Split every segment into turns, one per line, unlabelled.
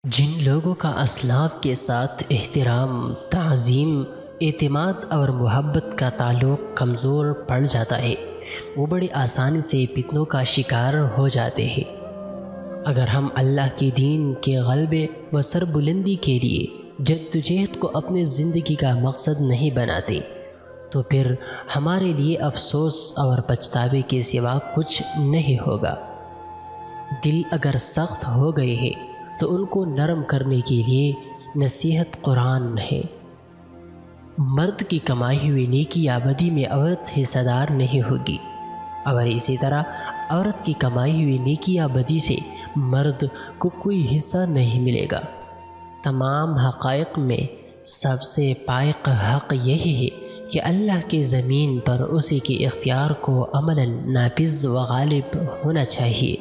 جن لوگوں کا اسلاف کے ساتھ احترام، تعظیم، اعتماد اور محبت کا تعلق کمزور پڑ جاتا ہے، وہ بڑی آسانی سے فتنوں کا شکار ہو جاتے ہیں۔ اگر ہم اللہ کے دین کے غلبے و سربلندی کے لیے جدوجہد کو اپنے زندگی کا مقصد نہیں بناتے تو پھر ہمارے لیے افسوس اور پچھتاوے کے سوا کچھ نہیں ہوگا۔ دل اگر سخت ہو گئے ہیں تو ان کو نرم کرنے کے لیے نصیحت قرآن ہے۔ مرد کی کمائی ہوئی نیکی یا بدی میں عورت حصہ دار نہیں ہوگی، اور اسی طرح عورت کی کمائی ہوئی نیکی یا بدی سے مرد کو کوئی حصہ نہیں ملے گا۔ تمام حقائق میں سب سے پائق حق یہی ہے کہ اللہ کے زمین پر اسی کے اختیار کو عملاً نافذ و غالب ہونا چاہیے۔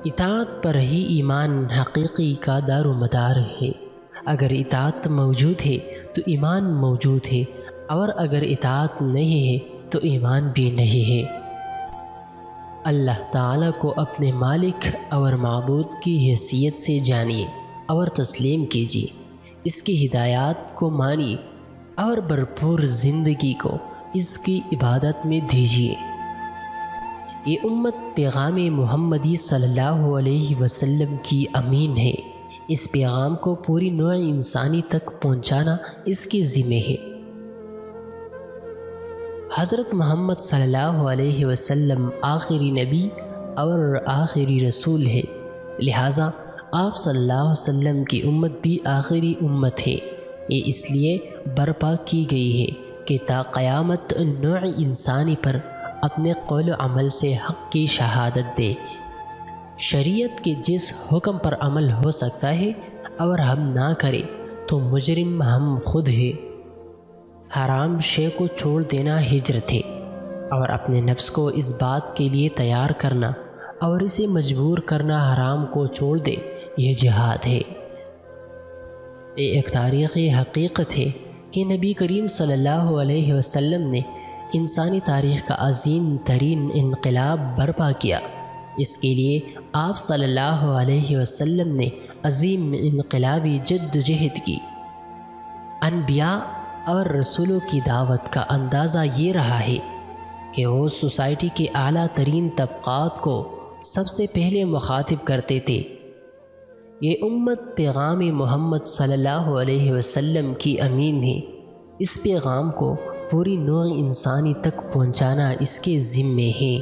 اطاعت پر ہی ایمان حقیقی کا دار و مدار ہے۔ اگر اطاعت موجود ہے تو ایمان موجود ہے، اور اگر اطاعت نہیں ہے تو ایمان بھی نہیں ہے۔ اللہ تعالیٰ کو اپنے مالک اور معبود کی حیثیت سے جانیے اور تسلیم کیجیے، اس کی ہدایات کو مانیے اور بھرپور زندگی کو اس کی عبادت میں دیجیے۔ یہ امت پیغام محمدی صلی اللہ علیہ وسلم کی امین ہے۔ اس پیغام کو پوری نوع انسانی تک پہنچانا اس کے ذمہ ہے۔ حضرت محمد صلی اللہ علیہ وسلم آخری نبی اور آخری رسول ہے، لہٰذا آپ صلی اللہ علیہ وسلم کی امت بھی آخری امت ہے۔ یہ اس لیے برپا کی گئی ہے کہ تا قیامت نوع انسانی پر اپنے قول و عمل سے حق کی شہادت دے۔ شریعت کے جس حکم پر عمل ہو سکتا ہے اور ہم نہ کریں تو مجرم ہم خود ہیں۔ حرام شے کو چھوڑ دینا ہجرت ہے، اور اپنے نفس کو اس بات کے لیے تیار کرنا اور اسے مجبور کرنا حرام کو چھوڑ دے، یہ جہاد ہے۔ یہ ایک تاریخی حقیقت ہے کہ نبی کریم صلی اللہ علیہ وسلم نے انسانی تاریخ کا عظیم ترین انقلاب برپا کیا۔ اس کے لیے آپ صلی اللہ علیہ وسلم نے عظیم انقلابی جدوجہد کی۔ انبیاء اور رسولوں کی دعوت کا اندازہ یہ رہا ہے کہ وہ سوسائٹی کے اعلیٰ ترین طبقات کو سب سے پہلے مخاطب کرتے تھے۔ یہ امت پیغام محمد صلی اللہ علیہ وسلم کی امین ہے۔ اس پیغام کو پوری نوع انسانی تک پہنچانا اس کے ذمے ہے۔